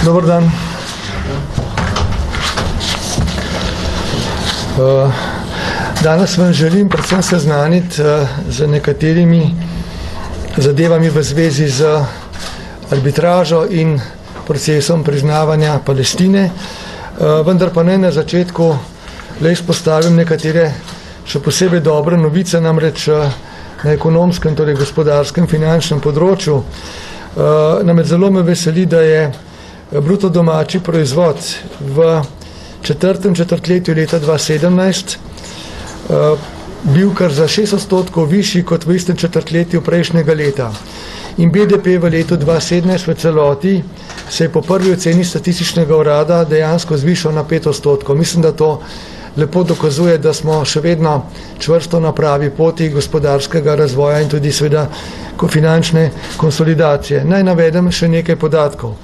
Dobar dan. Danes vam želim predvsem seznaniti z nekaterimi zadevami v zvezi z arbitražo in procesom priznavanja Palestine, vendar pa naj na začetku le izpostavim nekatere še posebej dobre novice, namreč na ekonomskem, torej gospodarskem, finančnem področju. Namreč zelo me veseli, da je bruto domači proizvod v četrtem četrtletju leta 2017 bil kar za 6% višji kot v istem četrtletju prejšnjega leta. In BDP v letu 2017 v celoti se je po prvi oceni statističnega urada dejansko zvišal na 5%. Mislim, da to lepo dokazuje, da smo še vedno čvrsto na pravi poti gospodarskega razvoja in tudi seveda finančne konsolidacije. Naj navedem še nekaj podatkov.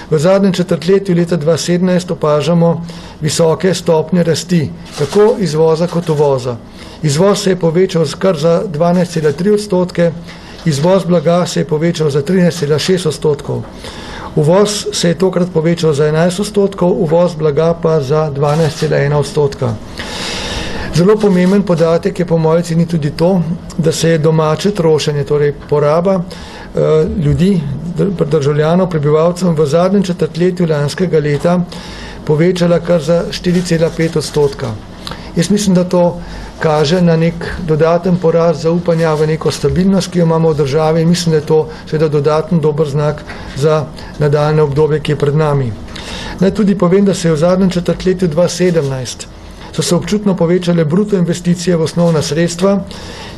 V zadnjem četrtletju leta 2017 opažamo visoke stopnje rasti, tako izvoza kot uvoza. Izvoz se je povečal kar za 12,3%, izvoz blaga se je povečal za 13,6%. Uvoz se je tokrat povečal za 11%, uvoz blaga pa za 12,1%. Zelo pomemben podatek je po moji oceni tudi to, da se je domače trošenje, torej poraba ljudi, državljanov, prebivalcev v zadnjem četrtletju lanskega leta povečala kar za 4,5%. Jaz mislim, da to kaže na nek dodaten porast zaupanja v neko stabilnost, ki jo imamo v državi, in mislim, da je to seveda dodaten dober znak za nadaljne obdobje, ki je pred nami. Naj tudi povem, da se je v zadnjem četrtletju 2017 so se občutno povečale bruto investicije v osnovna sredstva,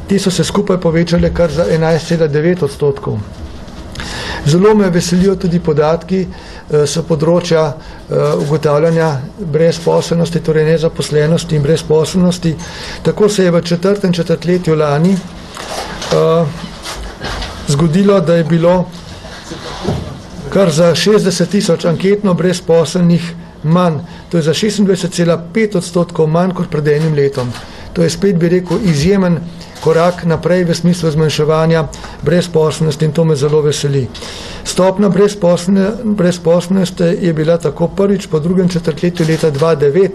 te so se skupaj povečale kar za 11,9%. Zelo me veselijo tudi podatki s področja ugotavljanja brezposelnosti, torej nezaposlenosti in brezposelnosti. Tako se je v četrtem četrtletju lani zgodilo, da je bilo kar za 60,000 anketno brezposelnih manj, to je za 26,5% manj kot pred enim letom. To je spet, bi rekel, izjemen korak naprej v smislu zmanjševanja brezposelnosti in to me zelo veseli. Stopna brezposelnosti je bila tako prvič po drugem četrtletju leta 2009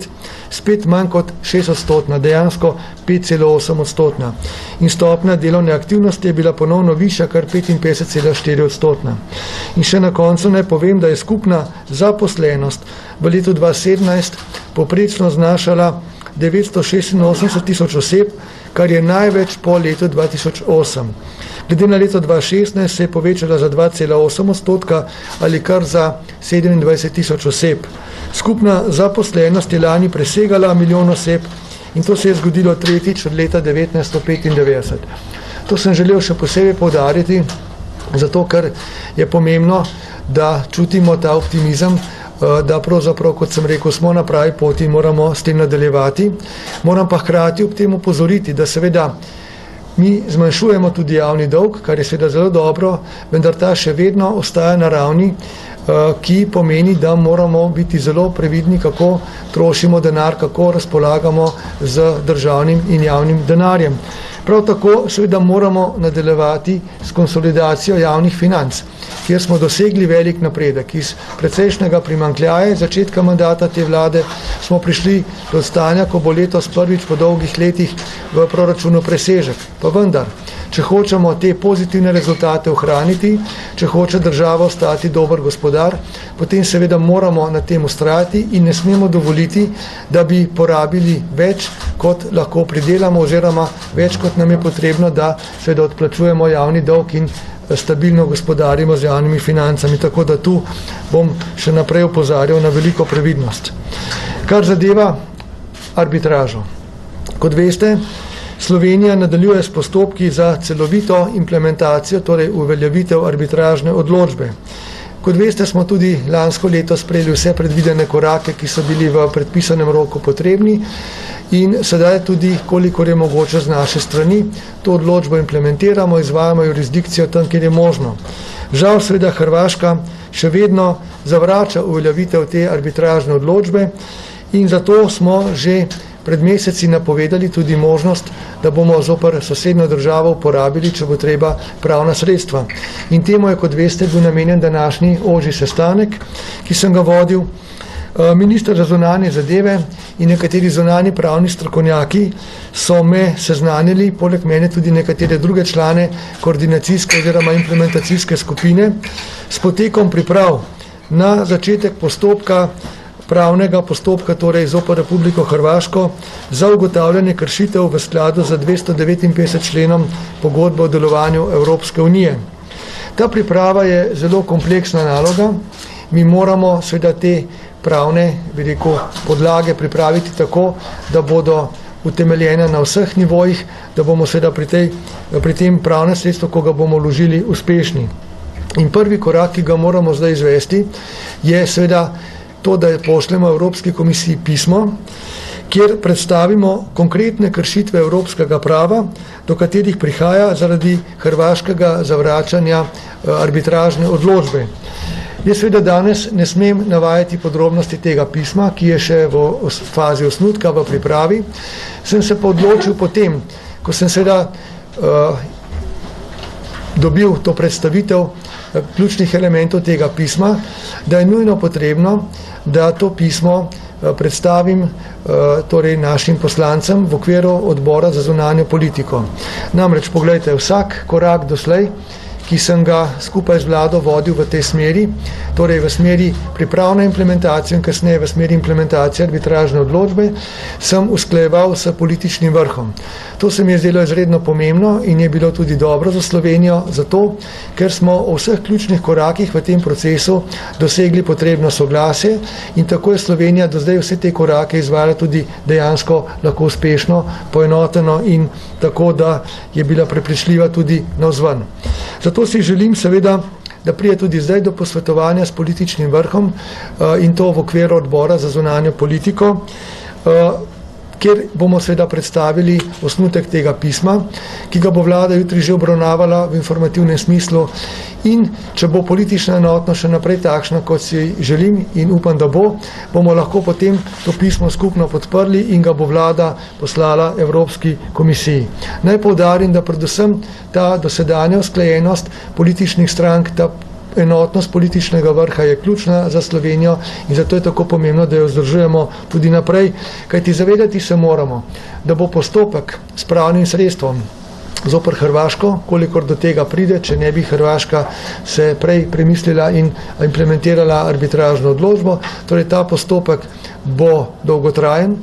spet manj kot 6%, dejansko 5,8%. In stopna delovne aktivnosti je bila ponovno višja, kar 55,4%. In še na koncu naj povem, da je skupna zaposlenost v letu 2017 poprečno znašala 986,000 oseb, kar je največ po letu 2008. Glede na leto 2016 se je povečala za 2,8% ali kar za 27,000 oseb. Skupna zaposlenost je lani presegala milijon oseb in to se je zgodilo tretjič od leta 1995. To sem želel še posebej poudariti, zato ker je pomembno, da čutimo ta optimizem, da pravzaprav, kot sem rekel, smo na pravi poti in moramo s tem nadaljevati. Moram pa hkrati ob tem opozoriti, da seveda mi zmanjšujemo tudi javni dolg, kar je seveda zelo dobro, vendar ta še vedno ostaja na ravni, ki pomeni, da moramo biti zelo previdni, kako trošimo denar, kako razpolagamo z državnim in javnim denarjem. Prav tako seveda moramo nadaljevati s konsolidacijo javnih financ, kjer smo dosegli velik napredek. Iz precejšnjega primanjkljaja začetka mandata te vlade smo prišli do stanja, ko bo letos prvič po dolgih letih v proračunu presežek. Pa vendar, če hočemo te pozitivne rezultate ohraniti, če hoče država ostati dober gospodar, potem seveda moramo na tem vztrajati in ne smemo dovoliti, da bi porabili več, kot lahko pridelamo, oziroma več, kot nam je potrebno, da seveda odplačujemo javni dolg in stabilno gospodarimo z javnimi financami. Tako da tu bom še naprej opozarjal na veliko previdnost. Kar zadeva arbitražo. Kot veste, Slovenija nadaljuje s postopki za celovito implementacijo, torej uveljavitev arbitražne odločbe. Kot veste, smo tudi lansko leto sprejeli vse predvidene korake, ki so bili v predpisanem roku potrebni in sedaj tudi, kolikor je mogoče z naše strani, to odločbo implementiramo, izvajamo jurisdikcijo tam, kjer je možno. Žal seveda Hrvaška še vedno zavrača uveljavitev te arbitražne odločbe in zato smo že pred meseci napovedali tudi možnost, da bomo zoper sosednjo državo uporabili, če bo treba, pravna sredstva. In temu je, kot veste, bil namenjen današnji ožji sestanek, ki sem ga vodil. Minister za zunanje zadeve in nekateri zunanji pravni strokovnjaki so me seznanili, poleg mene tudi nekatere druge člane koordinacijske oziroma implementacijske skupine, s potekom priprav na začetek postopka, pravnega postopka, torej zoper Republiko Hrvaško, za ugotavljanje kršitev v skladu z 259 členom pogodbe o delovanju Evropske unije. Ta priprava je zelo kompleksna naloga. Mi moramo seveda te pravne, bi rekel, podlage pripraviti tako, da bodo utemeljene na vseh nivojih, da bomo seveda pri tem pravnem sredstvu, ko ga bomo vložili, uspešni. In prvi korak, ki ga moramo zdaj izvesti, je seveda to, da pošljemo Evropski komisiji pismo, kjer predstavimo konkretne kršitve evropskega prava, do katerih prihaja zaradi hrvaškega zavračanja arbitražne odločbe. Jaz seveda danes ne smem navajati podrobnosti tega pisma, ki je še v fazi osnutka, v pripravi. Sem se pa odločil potem, ko sem seveda dobil to predstavitev ključnih elementov tega pisma, da je nujno potrebno, da to pismo predstavim torej našim poslancem v okviru odbora za zunanjo politiko. Namreč, poglejte, vsak korak doslej, ki sem ga skupaj z vlado vodil v tej smeri, torej v smeri pripravne implementacije in kasneje v smeri implementacije arbitražne odločbe, sem usklajeval s političnim vrhom. To se mi je zdelo izredno pomembno in je bilo tudi dobro za Slovenijo, zato, ker smo o vseh ključnih korakih v tem procesu dosegli potrebno soglasje in tako je Slovenija do zdaj vse te korake izvajala tudi dejansko lahko uspešno, poenoteno in tako, da je bila prepričljiva tudi navzven. Zato si želim seveda, da prije tudi zdaj do posvetovanja s političnim vrhom in to v okviru odbora za zunanjo politiko, kjer bomo seveda predstavili osnutek tega pisma, ki ga bo vlada jutri že obravnavala v informativnem smislu in če bo politična enotnost še naprej takšna, kot si želim in upam, da bo, bomo lahko potem to pismo skupno podprli in ga bo vlada poslala Evropski komisiji. Naj poudarim, da predvsem ta dosedanja usklajenost političnih strank, ta enotnost političnega vrha je ključna za Slovenijo in zato je tako pomembno, da jo vzdržujemo tudi naprej, kajti zavedati se moramo, da bo postopek s pravnim sredstvom zoper Hrvaško, kolikor do tega pride, če ne bi Hrvaška se prej premislila in implementirala arbitražno odločbo, torej ta postopek bo dolgotrajen,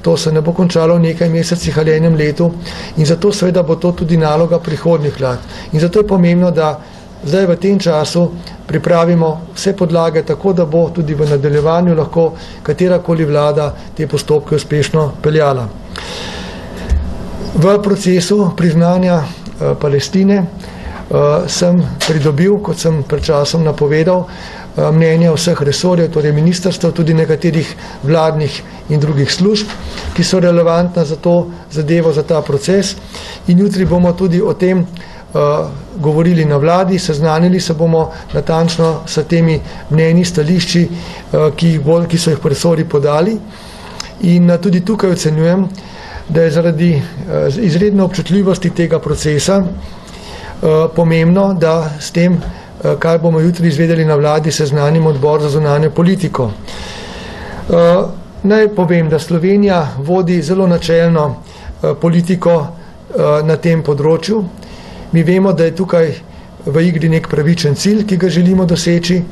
to se ne bo končalo v nekaj mesecih ali enem letu in zato seveda bo to tudi naloga prihodnjih vlad. In zato je pomembno, da zdaj v tem času pripravimo vse podlage tako, da bo tudi v nadaljevanju lahko katerakoli vlada te postopke uspešno peljala. V procesu priznanja Palestine sem pridobil, kot sem pred časom napovedal, mnenje vseh resorjev, torej ministrstev, tudi nekaterih vladnih in drugih služb, ki so relevantna za to zadevo, za ta proces. In jutri bomo tudi o tem govorili na vladi, seznanili se bomo natančno s temi mnenji, stališči, ki so jih resorji podali. In tudi tukaj ocenjujem, da je zaradi izredne občutljivosti tega procesa pomembno, da s tem, kar bomo jutri izvedeli na vladi, seznanimo odbor za zunanjo politiko. Naj povem, da Slovenija vodi zelo načelno politiko na tem področju. Mi vemo, da je tukaj v igri nek pravičen cilj, ki ga želimo doseči.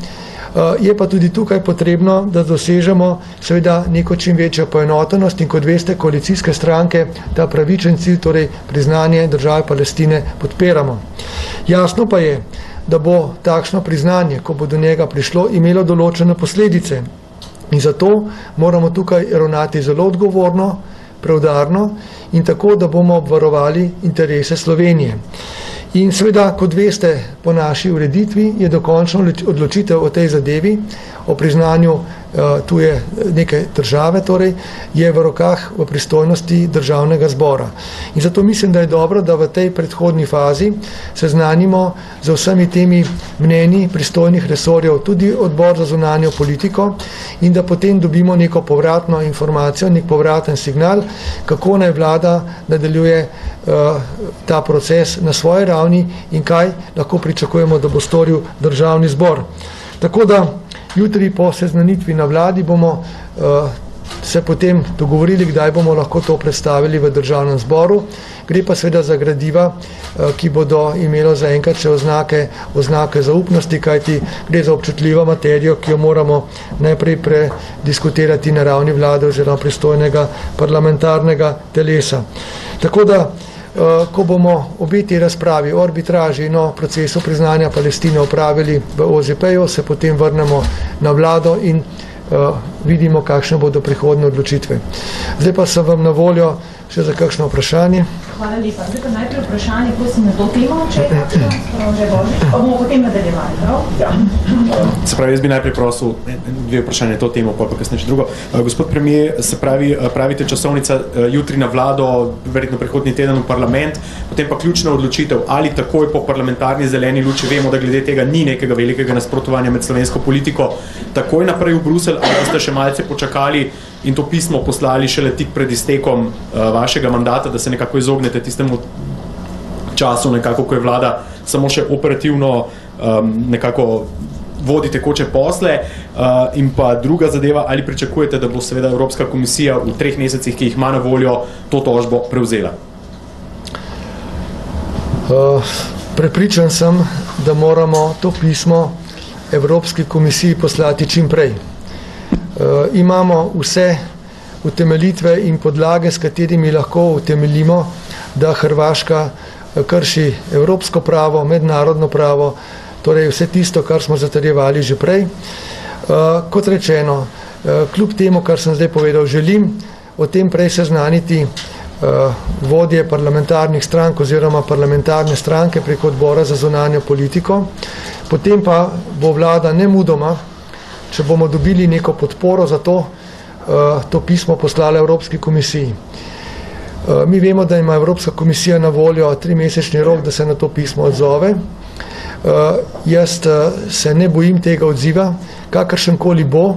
Je pa tudi tukaj potrebno, da dosežemo seveda neko čim večjo poenotenost in kot veste, koalicijske stranke ta pravičen cilj, torej priznanje države Palestine, podpiramo. Jasno pa je, da bo takšno priznanje, ko bo do njega prišlo, imelo določene posledice. In zato moramo tukaj ravnati zelo odgovorno, preudarno in tako, da bomo obvarovali interese Slovenije. In seveda, kot veste, po naši ureditvi je dokončno odločitev o tej zadevi, o priznanju tuje neke države, torej je v rokah, v pristojnosti državnega zbora. In zato mislim, da je dobro, da v tej predhodni fazi seznanimo z vsemi temi mnenji pristojnih resorjev, tudi odbor za zunanjo politiko, in da potem dobimo neko povratno informacijo, nek povraten signal, kako naj vlada nadaljuje ta proces na svoji ravni in kaj lahko pričakujemo, da bo storil državni zbor. Tako da jutri po seznanitvi na vladi bomo se potem dogovorili, kdaj bomo lahko to predstavili v državnem zboru. Gre pa seveda za gradiva, ki bodo imelo zaenkrat še oznake zaupnosti, kajti gre za občutljivo materijo, ki jo moramo najprej prediskutirati na ravni vlade oziroma pristojnega parlamentarnega telesa. Tako da, ko bomo obe te razpravi o arbitraži in o procesu priznanja Palestine opravili v OZP-ju, se potem vrnemo na vlado in vidimo, kakšne bodo prihodne odločitve. Zdaj pa sem vam na voljo še za kakšno vprašanje. Hvala lepa. Zdaj pa najprej vprašanje, prosim, na to temo, če je kakšno, pa bomo potem nadaljevali, prav? Ja. Se pravi, jaz bi najprej prosil dve vprašanje to temo, pa kasneje še drugo. Gospod premier, se pravi, pravite časovnica jutri na vlado, verjetno prihodnji teden v parlament, potem pa ključna odločitev, ali takoj po parlamentarni zeleni luči, vemo, da glede tega ni nekega velikega nasprotovanja med slovensko politiko, takoj naprej v Bruselj, ali ste še malce počakali in to pismo poslali šele tik pred iztekom vašega mandata, da se nekako izognete tistemu času, nekako, ko je vlada samo še operativno nekako vodi tekoče posle. In pa druga zadeva, ali pričakujete, da bo seveda Evropska komisija v 3 mesecih, ki jih ima na voljo, to tožbo prevzela? Prepričan sem, da moramo to pismo Evropski komisiji poslati čim prej. Imamo vse utemeljitve in podlage, s katerimi lahko utemeljimo, da Hrvaška krši evropsko pravo, mednarodno pravo, torej vse tisto, kar smo zatrjevali že prej. Kot rečeno, kljub temu, kar sem zdaj povedal, želim o tem prej seznaniti vodje parlamentarnih strank oziroma parlamentarne stranke preko odbora za zunanjo politiko, potem pa bo vlada nemudoma, če bomo dobili neko podporo za to pismo poslala Evropski komisiji. Mi vemo, da ima Evropska komisija na voljo 3-mesečni rok, da se na to pismo odzove. Jaz se ne bojim tega odziva, kakršenkoli bo,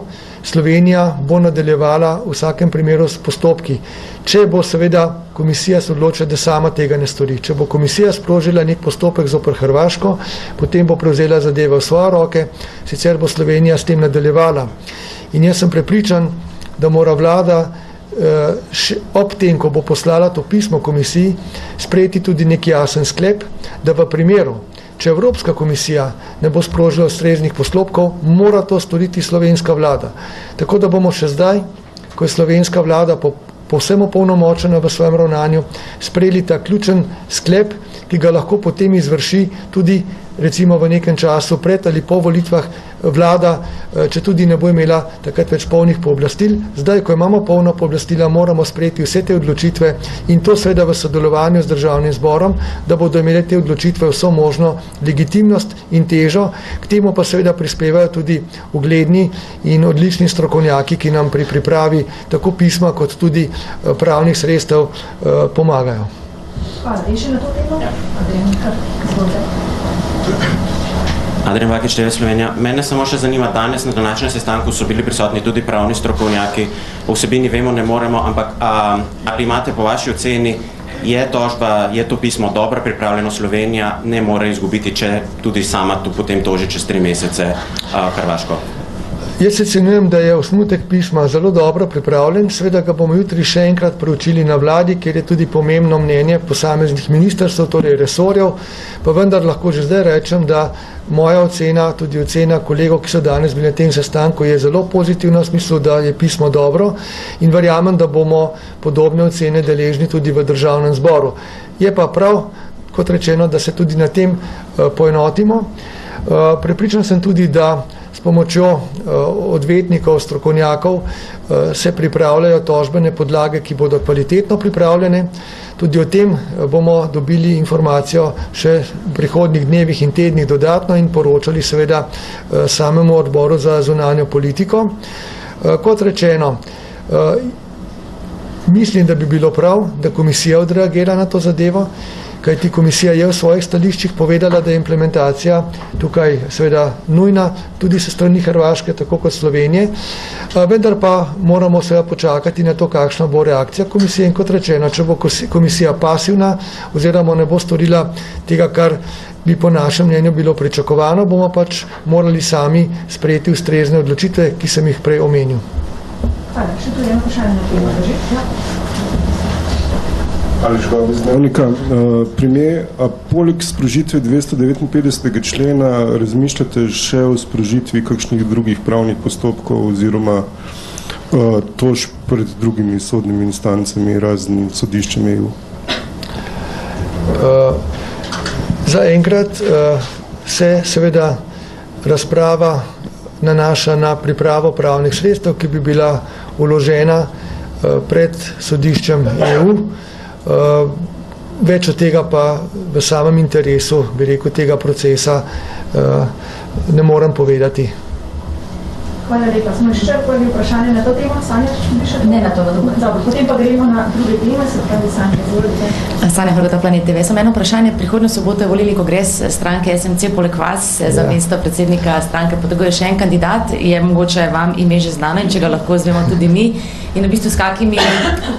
Slovenija bo nadaljevala v vsakem primeru s postopki. Če bo seveda komisija se odločila, da sama tega ne stori. Če bo komisija sprožila nek postopek zoper Hrvaško, potem bo prevzela zadeve v svoje roke, sicer bo Slovenija s tem nadaljevala. In jaz sem prepričan, da mora vlada ob tem, ko bo poslala to pismo komisiji, sprejeti tudi nek jasen sklep, da v primeru, če Evropska komisija ne bo sprožila ustreznih postopkov, mora to storiti slovenska vlada. Tako da bomo še zdaj, ko je slovenska vlada povsem opolnomočena v svojem ravnanju, sprejeli ta ključen sklep, ki ga lahko potem izvrši tudi recimo v nekem času pred ali po volitvah vlada, če tudi ne bo imela takrat več polnih pooblastil. Zdaj, ko imamo polna pooblastila, moramo sprejeti vse te odločitve in to seveda v sodelovanju z državnim zborom, da bodo imele te odločitve vso možno legitimnost in težo. K temu pa seveda prispevajo tudi ugledni in odlični strokovnjaki, ki nam pri pripravi tako pisma kot tudi pravnih sredstev pomagajo. Hvala. In še na to temo? Adrian, izvolite. Adrian Vakič, TV Slovenija. Mene samo še zanima, danes na današnjem sestanku so bili prisotni tudi pravni strokovnjaki. O vsebini vemo, ne moremo, ampak ali imate po vaši oceni, je tožba, je to pismo dobro pripravljeno, Slovenija ne more izgubiti, če tudi sama tu potem toži čez 3 mesece Hrvaško? Jaz ocenjujem, da je osnutek pisma zelo dobro pripravljen, seveda ga bomo jutri še enkrat preučili na vladi, kjer je tudi pomembno mnenje posameznih ministrstv, torej resorjev, pa vendar lahko že zdaj rečem, da moja ocena, tudi ocena kolegov, ki so danes bili na tem sestanku, je zelo pozitivna v smislu, da je pismo dobro in verjamem, da bomo podobne ocene deležni tudi v državnem zboru. Je pa prav, kot rečeno, da se tudi na tem poenotimo. Prepričan sem tudi, da s pomočjo odvetnikov, strokovnjakov se pripravljajo tožbene podlage, ki bodo kvalitetno pripravljene. Tudi o tem bomo dobili informacijo še v prihodnjih dnevih in tednih dodatno in poročali seveda samemu odboru za zunanjo politiko. Kot rečeno, mislim, da bi bilo prav, da komisija odreagira na to zadevo, kajti komisija je v svojih stališčih povedala, da je implementacija tukaj seveda nujna, tudi se strani Hrvaške, tako kot Slovenije, vendar pa moramo seveda počakati na to, kakšna bo reakcija komisije in kot rečeno, če bo komisija pasivna oziroma ne bo storila tega, kar bi po našem mnenju bilo pričakovano, bomo pač morali sami sprejeti ustrezne odločitve, ki sem jih prej omenil. Hvala, še tu je eno vprašanje na temo, drži? Premier, a poleg sprožitve 259. člena razmišljate še o sprožitvi kakšnih drugih pravnih postopkov oziroma tožb pred drugimi sodnimi instancami, raznim sodiščem EU? Zaenkrat se seveda razprava nanaša na pripravo pravnih sredstev, ki bi bila vložena pred sodiščem EU. Več od tega pa v samem interesu, bi rekel, tega procesa ne morem povedati. Hvala lepa. Smo izčrpali vprašanje na to temo. Sanja, bi še to? Ne na to, na drugo. Dobro, potem pa gremo na druge teme, se pravi Sanja, izvolite. Sanja Hrvata, Planet TV. Samo eno vprašanje. Prihodnjo soboto je volilni kongres stranke SMC, poleg vas za mesto predsednika stranke poteguje še en kandidat. Je mogoče vam ime že znano in če ga lahko zvemo tudi mi. In v bistvu s kakimi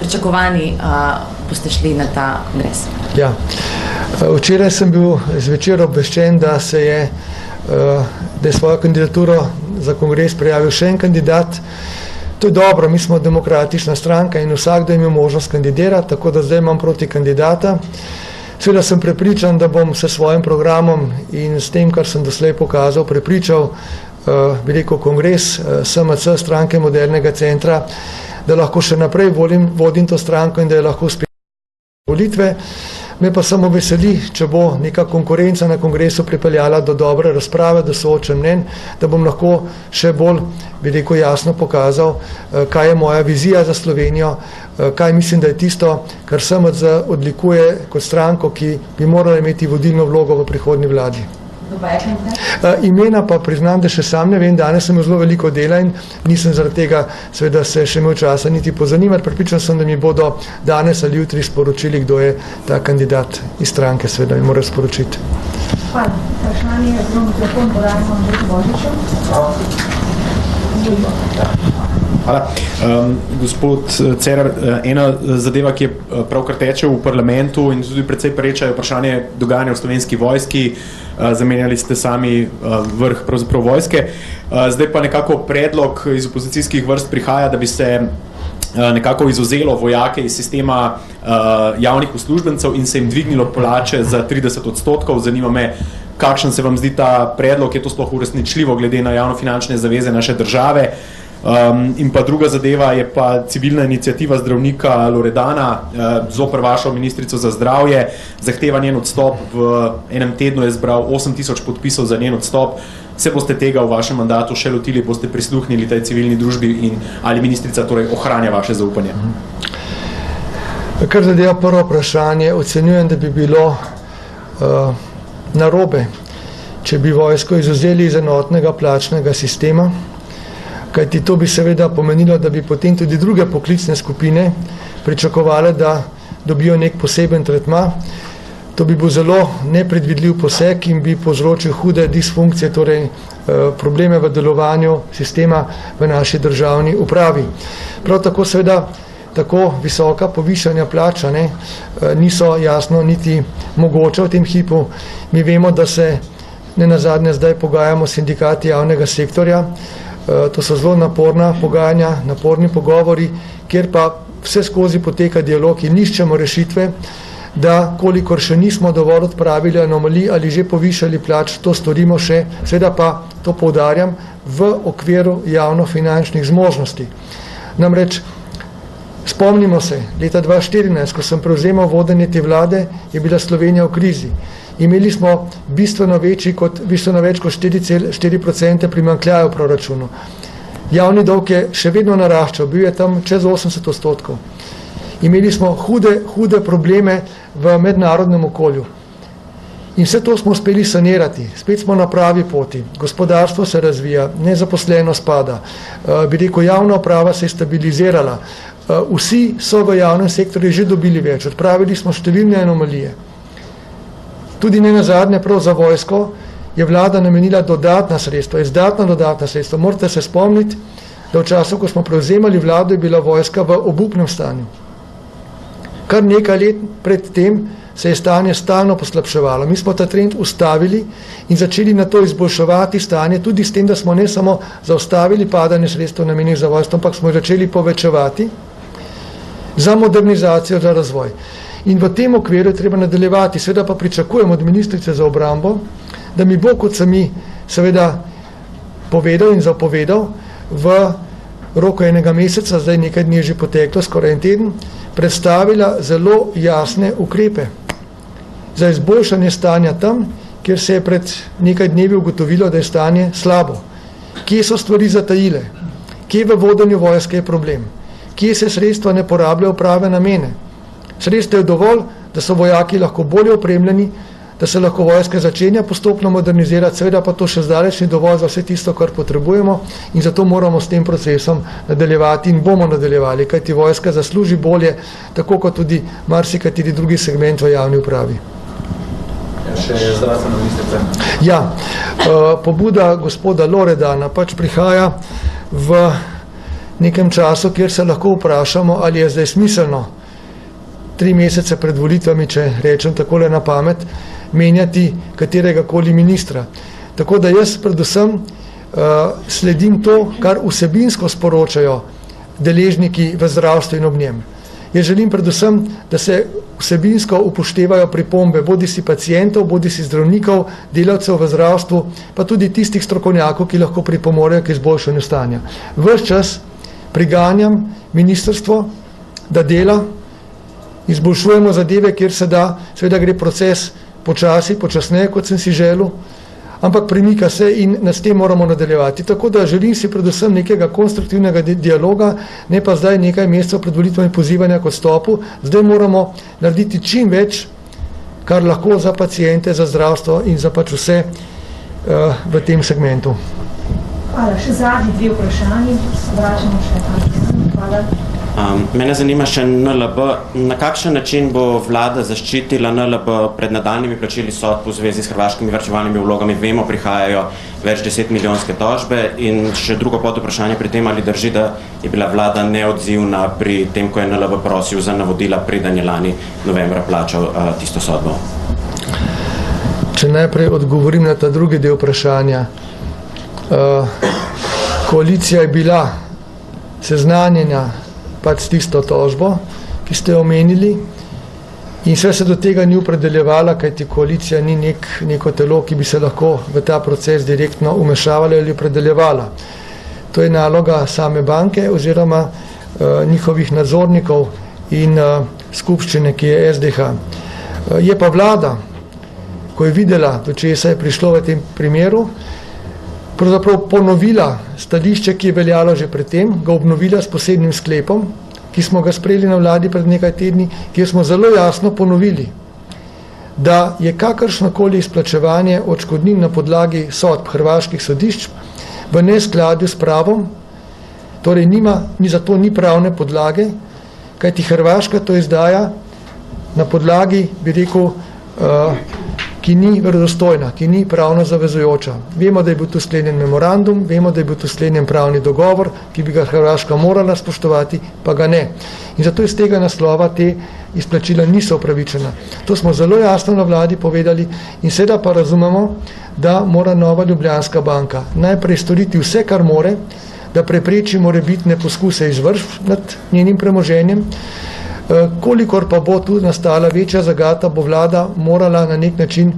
pričakovanji boste šli na ta kongres? Ja. Včeraj sem bil zvečer obveščen, da je svojo kandidaturo za kongres prijavil še en kandidat. To je dobro, mi smo demokratična stranka in vsakdo je imel možnost kandidirati, tako da zdaj imam proti kandidata. Seveda sem prepričan, da bom s svojim programom in s tem, kar sem doslej pokazal, prepričal, bi rekel, kongres SMC, stranke Modernega centra, da lahko še naprej vodim to stranko in da je lahko uspešna volitve. Me pa samo veseli, če bo neka konkurenca na kongresu pripeljala do dobre razprave, do soočen mnenj, da bom lahko še bolj, bi rekel, jasno pokazal, kaj je moja vizija za Slovenijo, kaj mislim, da je tisto, kar SMC odlikuje kot stranko, ki bi morala imeti vodilno vlogo v prihodnji vladi. Imena pa priznam, da še sam ne vem, danes sem zelo veliko dela in nisem zaradi tega seveda se še imel časa niti pozanimati. Pripričan sem, da mi bodo danes ali jutri sporočili, kdo je ta kandidat iz stranke, seveda mi mora sporočiti. Hvala. Vprašanje je zelo mikrofon, podajamo Andrej Božičev. Hvala. Gospod Cerar, ena zadeva, ki je pravkar teče v parlamentu in tudi precej preča, je vprašanje dogajanja v Slovenski vojski. Zamenjali ste sami vrh pravzaprav vojske. Zdaj pa nekako predlog iz opozicijskih vrst prihaja, da bi se nekako izvzelo vojake iz sistema javnih uslužbencev in se jim dvignilo plače za 30%. Zanima me, kakšen se vam zdi ta predlog, je to sploh uresničljivo glede na javnofinančne zaveze naše države. In pa druga zadeva je pa civilna iniciativa zdravnika Loredana zoper vašo ministrico za zdravje. Zahteva njen odstop, v enem tednu je zbral 8000 podpisov za njen odstop. Se boste tega v vašem mandatu še lotili, boste prisluhnili tej civilni družbi in ali ministrica torej ohranja vaše zaupanje? Kar zadeva prvo vprašanje, ocenjujem, da bi bilo narobe, če bi vojsko izvzeli iz enotnega plačnega sistema, kajti to bi seveda pomenilo, da bi potem tudi druge poklicne skupine pričakovale, da dobijo nek poseben tretma. To bi bil zelo nepredvidljiv poseg in bi povzročil hude disfunkcije, torej probleme v delovanju sistema v naši državni upravi. Prav tako seveda tako visoka povišanja plača niso jasno niti mogoče v tem hipu. Mi vemo, da se nenazadnje zdaj pogajamo s sindikati javnega sektorja. To so zelo naporna pogajanja, naporni pogovori, kjer pa vse skozi poteka dialog in iščemo rešitve, da kolikor še nismo dovolj odpravili anomalij ali že povišali plač, to storimo še, seveda pa to poudarjam, v okviru javnofinančnih zmožnosti. Namreč, spomnimo se, leta 2014, ko sem prevzemal vodenje te vlade, je bila Slovenija v krizi. Imeli smo bistveno več kot 4% primanjkljaja v proračunu. Javni dolg je še vedno naraščal, bil je tam čez 80%. Imeli smo hude probleme v mednarodnem okolju. In vse to smo uspeli sanirati. Spet smo na pravi poti. Gospodarstvo se razvija, nezaposlenost pada. Bi rekel, javna uprava se je stabilizirala. Vsi so v javnem sektorju že dobili več. Odpravili smo številne anomalije. Tudi ne nazadnje prav za vojsko je vlada namenila dodatna sredstva, izdatna dodatna sredstva. Morate se spomniti, da v času, ko smo prevzemali vlado, je bila vojska v obupnem stanju. Kar nekaj let pred tem se je stanje stalno poslabševalo. Mi smo ta trend ustavili in začeli na to izboljševati stanje, tudi s tem, da smo ne samo zaustavili padanje sredstev namenjenih za vojsko, ampak smo začeli povečevati za modernizacijo, za razvoj. In v tem okviru je treba nadaljevati. Seveda pa pričakujem od ministrice za obrambo, da mi bo, kot sem mi seveda povedal in zapovedal, v roku enega meseca, zdaj nekaj dni že poteklo, skoraj en teden, predstavila zelo jasne ukrepe za izboljšanje stanja tam, kjer se je pred nekaj dnevi ugotovilo, da je stanje slabo. Kje so stvari zatajile? Kje v vodenju vojske je problem? Kje se sredstva ne porabljajo v prave namene? Sredstva je dovolj, da so vojaki lahko bolje opremljeni, da se lahko vojska začenja postopno modernizirati, seveda pa to še zdaleč ni dovolj za vse tisto, kar potrebujemo in zato moramo s tem procesom nadaljevati in bomo nadaljevali, kajti vojska zasluži bolje, tako kot tudi marsikateri drugi segment v javni upravi. Še zdravstvena ministrica. Ja, pobuda gospoda Loredana pač prihaja v nekem času, kjer se lahko vprašamo, ali je zdaj smiselno 3 mesece pred volitvami, če rečem takole na pamet, menjati kateregakoli ministra. Tako da jaz predvsem sledim to, kar vsebinsko sporočajo deležniki v zdravstvu in ob njem. Jaz želim predvsem, da se vsebinsko upoštevajo pripombe bodisi pacientov, bodisi zdravnikov, delavcev v zdravstvu, pa tudi tistih strokovnjakov, ki lahko pripomorejo k izboljšanju stanja. Ves čas priganjam ministrstvo, da dela, izboljšujemo zadeve, kjer se da, seveda gre proces počasneje, kot sem si želel, ampak premika se in s tem moramo nadaljevati. Tako da želim si predvsem nekega konstruktivnega dialoga, ne pa zdaj nekaj mesecev pred volitvami pozivanja k odstopu. Zdaj moramo narediti čim več, kar lahko za paciente, za zdravstvo in za pač vse v tem segmentu. Hvala. Še zadnji 2 vprašanji. Vračamo še tam. Hvala. Mene zanima še NLB. Na kakšen način bo vlada zaščitila NLB pred nadaljnjimi plačili sodb v zvezi s hrvaškimi varčevalnimi vlogami? Vemo, prihajajo več 10 milijonske tožbe. In še drugo podvprašanje pri tem, ali drži, da je bila vlada neodzivna pri tem, ko je NLB prosil za navodila, preden je lani novembra plačal tisto sodbo. Če najprej odgovorim na ta drugi del vprašanja. Koalicija je bila seznanjena pač s tisto tožbo, ki ste omenili, in še se do tega ni opredeljevala, kajti koalicija ni neko telo, ki bi se lahko v ta proces direktno umešavala ali opredeljevala. To je naloga same banke oziroma njihovih nadzornikov in skupščine, ki je SDH. Je pa vlada, ko je videla, do česa je prišlo v tem primeru, pravzaprav ponovila stališče, ki je veljalo že pred tem, ga obnovila s posebnim sklepom, ki smo ga sprejeli na vladi pred nekaj tedni, kjer smo zelo jasno ponovili, da je kakršnokoli izplačevanje odškodnin na podlagi sodb hrvaških sodišč v neskladju s pravom, torej zato ni pravne podlage, kajti Hrvaška to izdaja na podlagi, bi rekel, ki ni verodostojna, ki ni pravno zavezujoča. Vemo, da je bil tu sklenjen memorandum, vemo, da je bil tu sklenjen pravni dogovor, ki bi ga Hrvaška morala spoštovati, pa ga ne. In zato iz tega naslova te izplačila niso upravičena. To smo zelo jasno na vladi povedali in seveda pa razumemo, da mora Nova Ljubljanska banka najprej storiti vse, kar more, da prepreči morebitne poskuse izvršb nad njenim premoženjem. Kolikor pa bo tu nastala večja zagata, bo vlada morala na nek način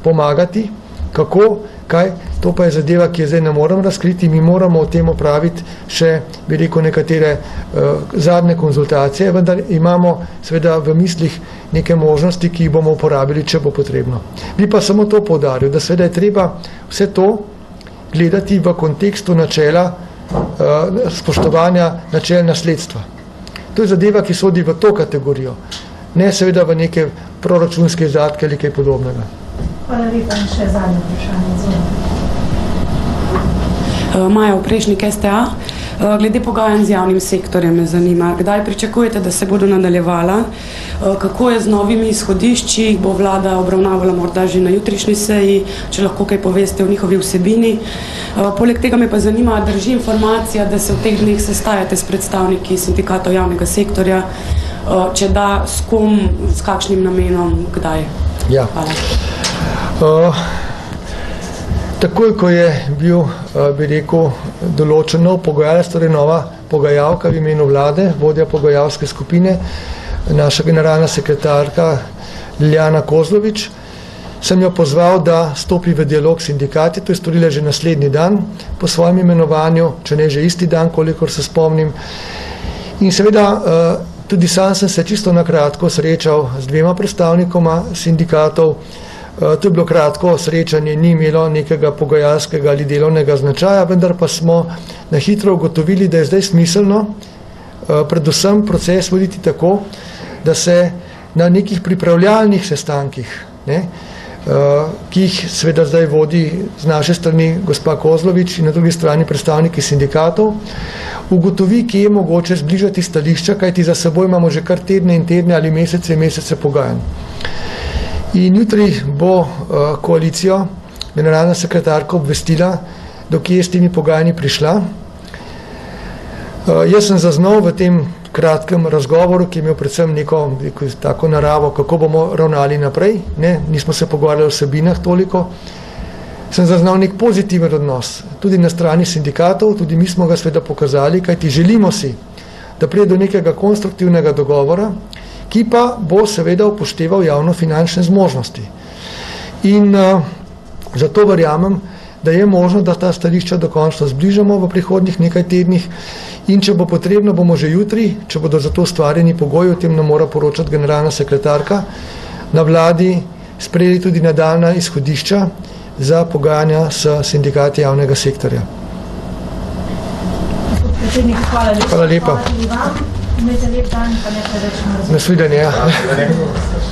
pomagati. Kako? Kaj? To pa je zadeva, ki je zdaj ne moram razkriti, mi moramo o tem opraviti še, bi rekel, nekatere zadnje konzultacije, vendar imamo seveda v mislih neke možnosti, ki jih bomo uporabili, če bo potrebno. Bi pa samo to poudaril, da seveda je treba vse to gledati v kontekstu načela spoštovanja načel nasledstva. To je zadeva, ki sodi v to kategorijo, ne seveda v neke proračunske izdatke ali kaj podobnega. Hvala lepa, in še zadnje vprašanje. Maja Oprešnik, STA. Glede pogajanj z javnim sektorjem me zanima, kdaj pričakujete, da se bodo nadaljevala, kako je z novimi izhodišči, bo vlada obravnavala morda že na jutrišnji seji, če lahko kaj poveste o njihovi vsebini. Poleg tega me pa zanima, drži informacija, da se v teh dneh sestajate s predstavniki sindikatov javnega sektorja, če da, s kom, s kakšnim namenom, kdaj? Ja. Hvala. Takoj, ko je bil, bi rekel, določen nov pogajalec, torej nova pogajalka v imenu vlade, vodja pogajalske skupine, naša generalna sekretarka Liljana Kozlovič, sem jo pozval, da stopi v dialog s sindikati, to je storila že naslednji dan po svojem imenovanju, če ne že isti dan, kolikor se spomnim. In seveda tudi sam sem se čisto na kratko srečal z dvema predstavnikoma sindikatov. To je bilo kratko srečanje, ni imelo nekega pogajalskega ali delovnega značaja, vendar pa smo na hitro ugotovili, da je zdaj smiselno predvsem proces voditi tako, da se na nekih pripravljalnih sestankih, ki jih seveda zdaj vodi z naše strani gospa Kozlovič in na drugi strani predstavniki sindikatov, ugotovi, kje je mogoče zbližati stališča, kajti za seboj imamo že kar tedne in tedne ali mesece in mesece pogajanj. In jutri bo koalicijo generalna sekretarka obvestila, do kje je s temi pogajanji prišla. Jaz sem zaznal v tem kratkem razgovoru, ki je imel predvsem neko tako naravo, kako bomo ravnali naprej, nismo se pogovarjali o vsebinah toliko, sem zaznal nek pozitiven odnos, tudi na strani sindikatov, tudi mi smo ga seveda pokazali, kajti želimo si, da pride do nekega konstruktivnega dogovora, ki pa bo seveda upošteval javno-finančne zmožnosti. In zato verjamem, da je možno, da ta stališča dokončno zbližamo v prihodnjih nekaj tednih in če bo potrebno, bomo že jutri, če bodo za to ustvarjeni pogoji, o tem nam mora poročati generalna sekretarka, na vladi sprejeli tudi nadaljnja izhodišča za pogajanja s sindikati javnega sektorja. Predsednik, hvala lepa. Hvala lepa. Hvala tudi vam. Imejte lep dan, pa nekaj več na razumem. Nasvidenje.